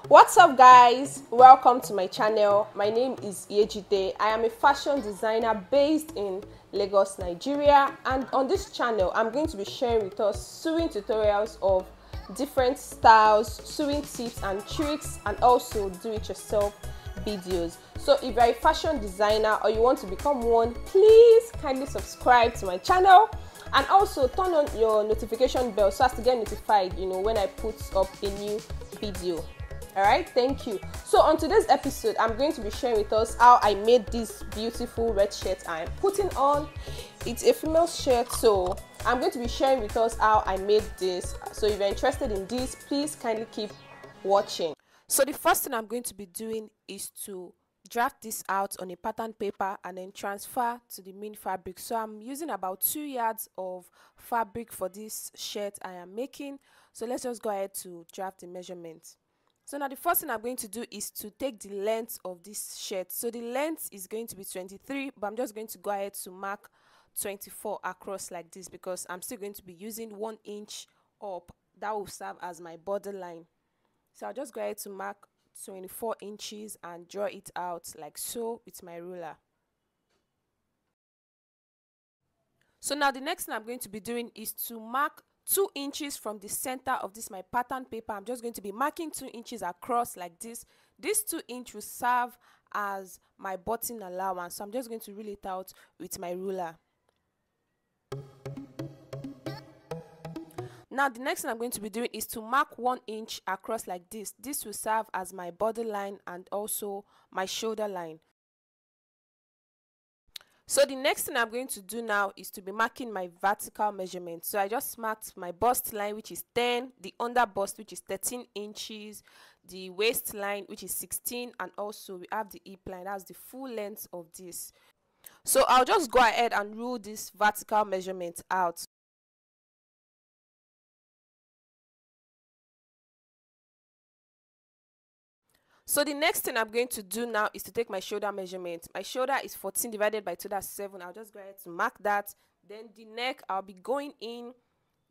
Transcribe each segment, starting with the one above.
What's up, guys? Welcome to my channel. My name is Yejide. I am a fashion designer based in Lagos, Nigeria, and on this channel I'm going to be sharing with us sewing tutorials of different styles, sewing tips and tricks, and also do-it-yourself videos. So if you're a fashion designer or you want to become one, please kindly subscribe to my channel and also turn on your notification bell so as to get notified when I put up a new video. Alright, thank you. So on today's episode, I'm going to be sharing with us how I made this beautiful red shirt I'm putting on. It's a female shirt, so I'm going to be sharing with us how I made this. So if you're interested in this, please kindly keep watching. So the first thing I'm going to be doing is to draft this out on a pattern paper and then transfer to the main fabric. So I'm using about 2 yards of fabric for this shirt I am making. So let's just go ahead to draft the measurements. So now the first thing I'm going to do is to take the length of this shirt. So the length is going to be 23, but I'm just going to go ahead to mark 24 across like this because I'm still going to be using 1 inch up. That will serve as my borderline. So I'll just go ahead to mark 24 inches and draw it out like so with my ruler. So now the next thing I'm going to be doing is to mark 2 inches from the center of this my pattern paper. I'm just going to be marking 2 inches across like this. This 2 inch will serve as my button allowance. So I'm just going to rule it out with my ruler. Now the next thing I'm going to be doing is to mark 1 inch across like this. This will serve as my borderline and also my shoulder line. So the next thing I'm going to do now is to be marking my vertical measurement. So I just marked my bust line, which is 10, the under bust, which is 13 inches, the waistline, which is 16, and also we have the hip line. That's the full length of this. So I'll just go ahead and rule this vertical measurement out. So the next thing I'm going to do now is to take my shoulder measurement. My shoulder is 14 divided by 2, that's 7. I'll just go ahead to mark that. Then the neck, I'll be going in.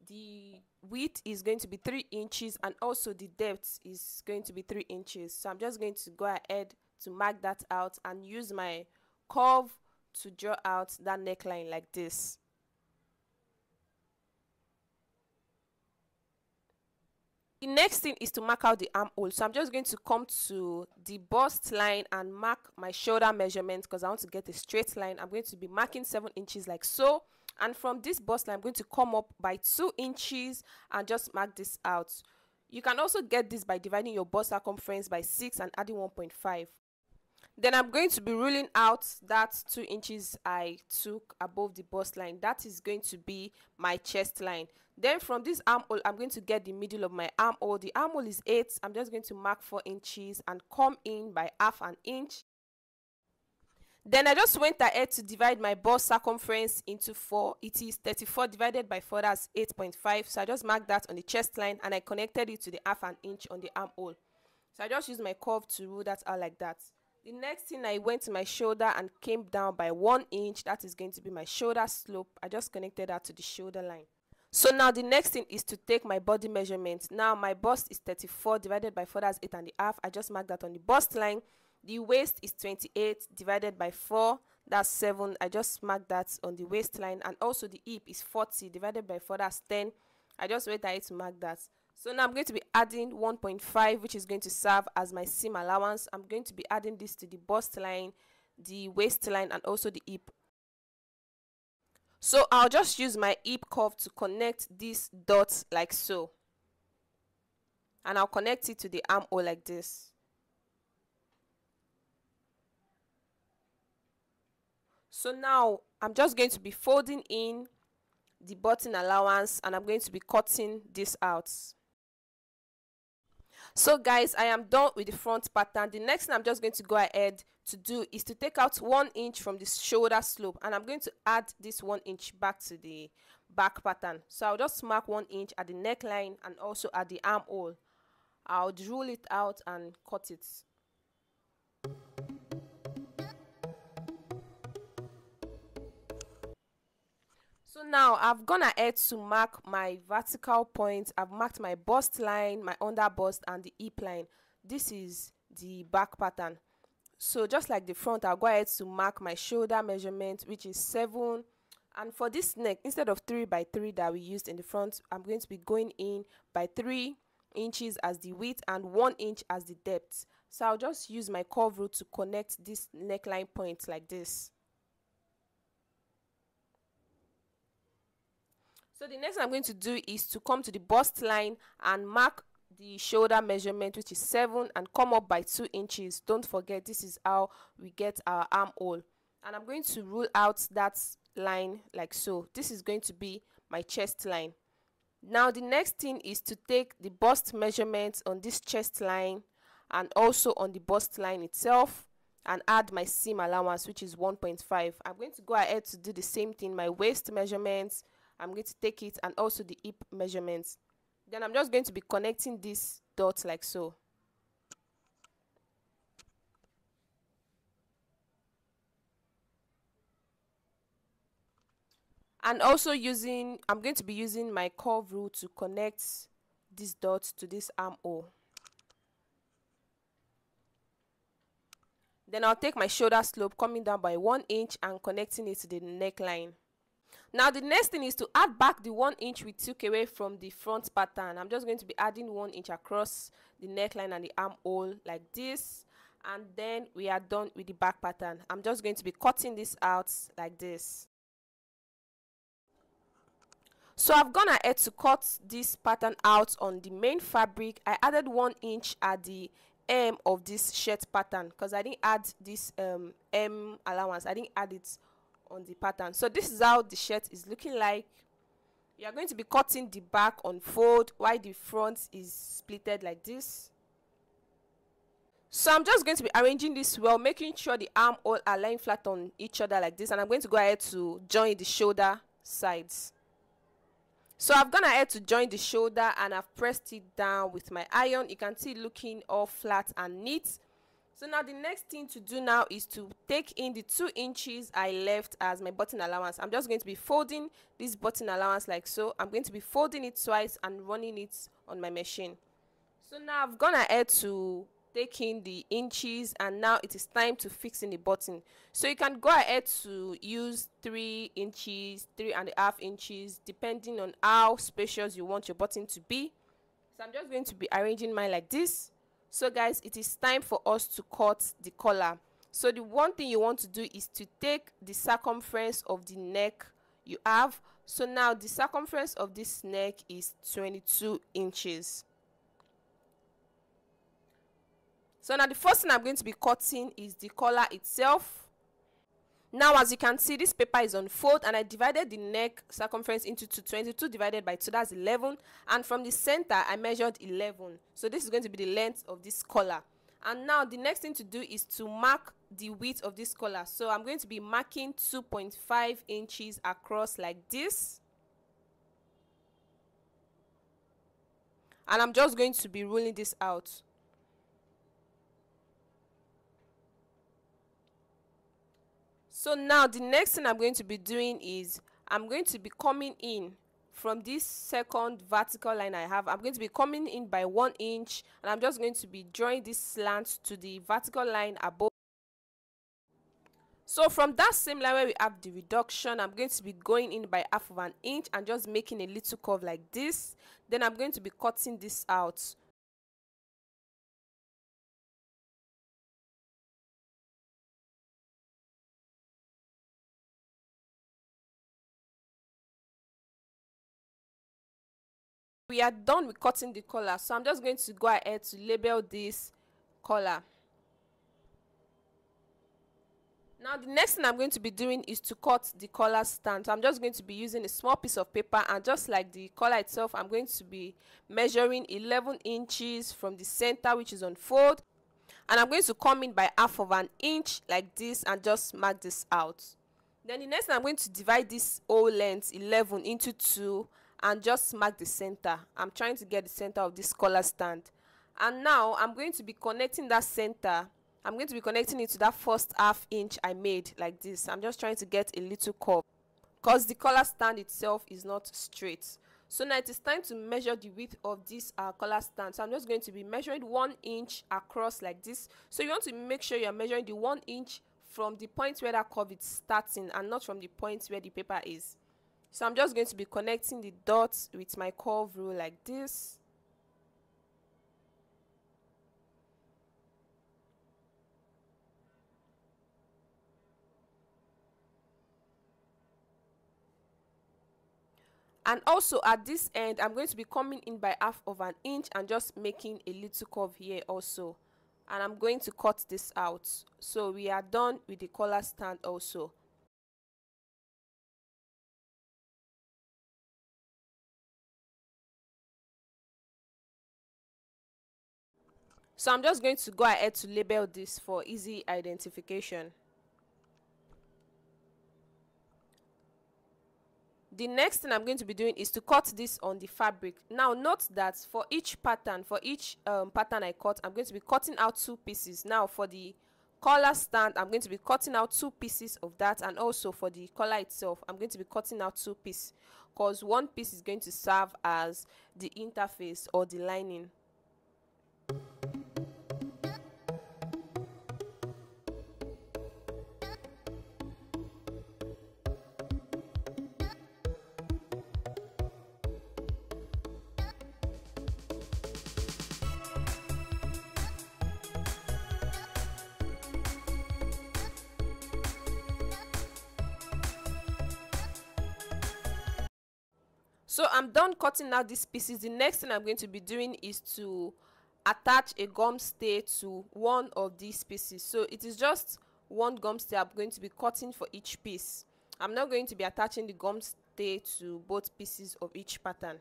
The width is going to be 3 inches and also the depth is going to be 3 inches. So I'm just going to go ahead to mark that out and use my curve to draw out that neckline like this. The next thing is to mark out the armhole. So I'm just going to come to the bust line and mark my shoulder measurement because I want to get a straight line. I'm going to be marking 7 inches like so. And from this bust line, I'm going to come up by 2 inches and just mark this out. You can also get this by dividing your bust circumference by 6 and adding 1.5. Then I'm going to be ruling out that 2 inches I took above the bust line. That is going to be my chest line. Then from this armhole, I'm going to get the middle of my armhole. The armhole is 8. I'm just going to mark 4 inches and come in by half an inch. Then I just went ahead to divide my bust circumference into 4. It is 34 divided by 4, that's 8.5. So I just marked that on the chest line and I connected it to the half an inch on the armhole. So I just used my curve to rule that out like that. The next thing, I went to my shoulder and came down by 1 inch. That is going to be my shoulder slope. I just connected that to the shoulder line. So now the next thing is to take my body measurement. Now my bust is 34 divided by 4, that's 8.5. I just marked that on the bust line. The waist is 28 divided by 4, that's 7. I just marked that on the waistline. And also the hip is 40 divided by 4, that's 10. I just went ahead to mark that. So now I'm going to be adding 1.5, which is going to serve as my seam allowance. I'm going to be adding this to the bust line, the waistline, and also the hip. So I'll just use my hip curve to connect these dots like so. And I'll connect it to the armhole like this. So now I'm just going to be folding in the button allowance and I'm going to be cutting this out. So guys, I am done with the front pattern. The next thing I'm just going to go ahead to do is to take out 1 inch from the shoulder slope and I'm going to add this 1 inch back to the back pattern. So I'll just mark 1 inch at the neckline and also at the armhole. I'll rule it out and cut it. So now I've gone ahead to mark my vertical points. I've marked my bust line, my under bust, and the hip line. this is the back pattern. So just like the front, I'll go ahead to mark my shoulder measurement, which is 7. And for this neck, instead of 3 by 3 that we used in the front, I'm going to be going in by 3 inches as the width and 1 inch as the depth. So I'll just use my curve rule to connect this neckline point like this. So the next thing I'm going to do is to come to the bust line and mark the shoulder measurement, which is 7, and come up by 2 inches. Don't forget, this is how we get our armhole. And I'm going to rule out that line like so. This is going to be my chest line. Now the next thing is to take the bust measurements on this chest line and also on the bust line itself, and add my seam allowance, which is 1.5. I'm going to go ahead to do the same thing. My waist measurements, I'm going to take it, and also the hip measurements. Then I'm just going to be connecting these dots like so. And also I'm going to be using my curve rule to connect these dots to this armhole. Then I'll take my shoulder slope coming down by 1 inch and connecting it to the neckline. Now the next thing is to add back the 1 inch we took away from the front pattern. I'm just going to be adding 1 inch across the neckline and the armhole like this. And then we are done with the back pattern. I'm just going to be cutting this out like this. So I've gone ahead to cut this pattern out on the main fabric. I added 1 inch at the hem of this shirt pattern because I didn't add this hem allowance. I didn't add it on the pattern. So this is how the shirt is looking like. You are going to be cutting the back on fold while the front is splitted like this. So I'm just going to be arranging this well, making sure the armhole are lying flat on each other like this, and I'm going to go ahead to join the shoulder sides. So I've gone ahead to join the shoulder and I've pressed it down with my iron. You can see it looking all flat and neat. So now the next thing to do now is to take in the 2 inches I left as my button allowance. I'm just going to be folding this button allowance like so. I'm going to be folding it twice and running it on my machine. So now I've gone ahead to take in the inches, and now it is time to fix in the button. So you can go ahead to use 3 inches, 3.5 inches, depending on how spacious you want your button to be. So I'm just going to be arranging mine like this. So guys, it is time for us to cut the collar. So the one thing you want to do is to take the circumference of the neck you have. So now the circumference of this neck is 22 inches. So now the first thing I'm going to be cutting is the collar itself. Now as you can see, this paper is on fold, and I divided the neck circumference into 2. 22 divided by 2, that's 11. And from the center, I measured 11. So this is going to be the length of this collar. And now the next thing to do is to mark the width of this collar. So I'm going to be marking 2.5 inches across like this. And I'm just going to be ruling this out. So now the next thing I'm going to be doing is I'm going to be coming in from this second vertical line I have. I'm going to be coming in by 1 inch, and I'm just going to be drawing this slant to the vertical line above. So from that same line where we have the reduction, I'm going to be going in by 1/2 inch and just making a little curve like this. Then I'm going to be cutting this out. We are done with cutting the collar, so I'm just going to go ahead to label this collar. Now the next thing I'm going to be doing is to cut the collar stand. So I'm just going to be using a small piece of paper, and just like the collar itself, I'm going to be measuring 11 inches from the center, which is on fold, and I'm going to come in by 1/2 inch like this and just mark this out. Then the next thing, I'm going to divide this whole length 11 into 2 and just mark the center. I'm trying to get the center of this collar stand. And now I'm going to be connecting that center. I'm going to be connecting it to that first 1/2 inch I made like this. I'm just trying to get a little curve because the collar stand itself is not straight. So now it is time to measure the width of this collar stand. So I'm just going to be measuring 1 inch across like this. So you want to make sure you're measuring the 1 inch from the point where that curve is starting and not from the point where the paper is. So I'm just going to be connecting the dots with my curve rule like this. And also at this end, I'm going to be coming in by 1/2 inch and just making a little curve here also. And I'm going to cut this out. So we are done with the collar stand also. So I'm just going to go ahead to label this for easy identification. The next thing I'm going to be doing is to cut this on the fabric. Now note that for each pattern, pattern I cut, I'm going to be cutting out 2 pieces. Now for the collar stand, I'm going to be cutting out 2 pieces of that, and also for the collar itself, I'm going to be cutting out 2 pieces, because 1 piece is going to serve as the interface or the lining. So I'm done cutting out these pieces. The next thing I'm going to be doing is to attach a gum stay to one of these pieces. So it is just one gum stay I'm going to be cutting for each piece. I'm not going to be attaching the gum stay to both pieces of each pattern.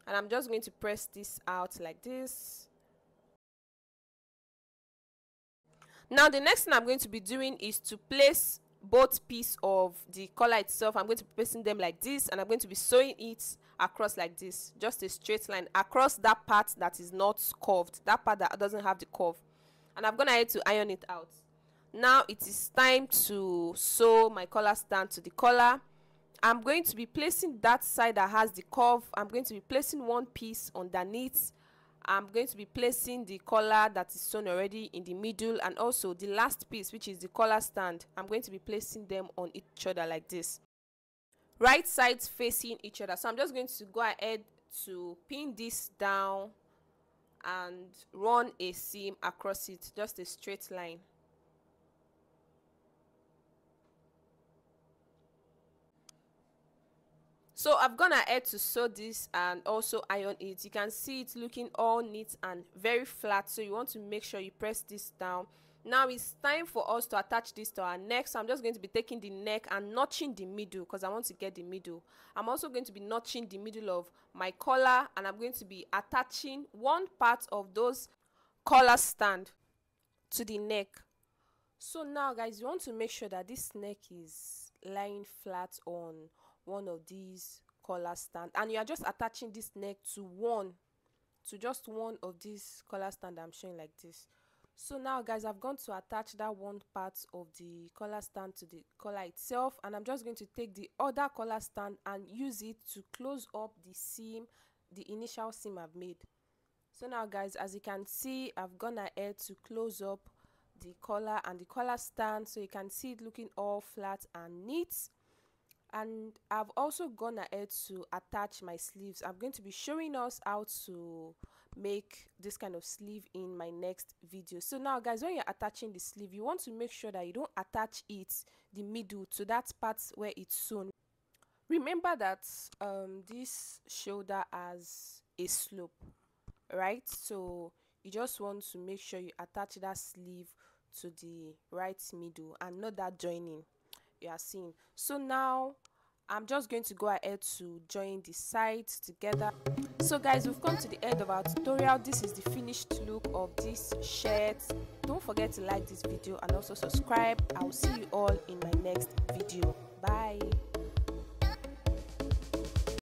And I'm just going to press this out like this. Now the next thing I'm going to be doing is to place both pieces of the collar itself. I'm going to be placing them like this, and I'm going to be sewing it across like this, just a straight line across that part that is not curved, that part that doesn't have the curve. And I'm gonna head to iron it out. Now it is time to sew my collar stand to the collar. I'm going to be placing that side that has the curve. I'm going to be placing 1 piece underneath. I'm going to be placing the collar that is sewn already in the middle, and also the last piece, which is the collar stand. I'm going to be placing them on each other like this, right sides facing each other. So I'm just going to go ahead to pin this down and run a seam across it, just a straight line. So I've gone ahead to sew this and also iron it. You can see it looking all neat and very flat, so you want to make sure you press this down. Now it's time for us to attach this to our neck. So I'm just going to be taking the neck and notching the middle, because I want to get the middle. I'm also going to be notching the middle of my collar, and I'm going to be attaching one part of those collar stand to the neck. So now guys, you want to make sure that this neck is lying flat on one of these collar stand, and you are just attaching this neck to just one of these collar stand I'm showing like this. So now guys, I've gone to attach that one part of the collar stand to the collar itself, and I'm just going to take the other collar stand and use it to close up the seam, the initial seam I've made. So now guys, as you can see, I've gone ahead to close up the collar and the collar stand, so you can see it looking all flat and neat. And I've also gone ahead to attach my sleeves. I'm going to be showing us how to make this kind of sleeve in my next video. So now guys, when you're attaching the sleeve, you want to make sure that you don't attach the middle to that part where it's sewn. Remember that this shoulder has a slope, right? So you just want to make sure you attach that sleeve to the right middle and not that joining you are seeing. So now I'm just going to go ahead to join the sides together. So guys, we've come to the end of our tutorial. This is the finished look of this shirt. Don't forget to like this video and also subscribe. I will see you all in my next video. Bye.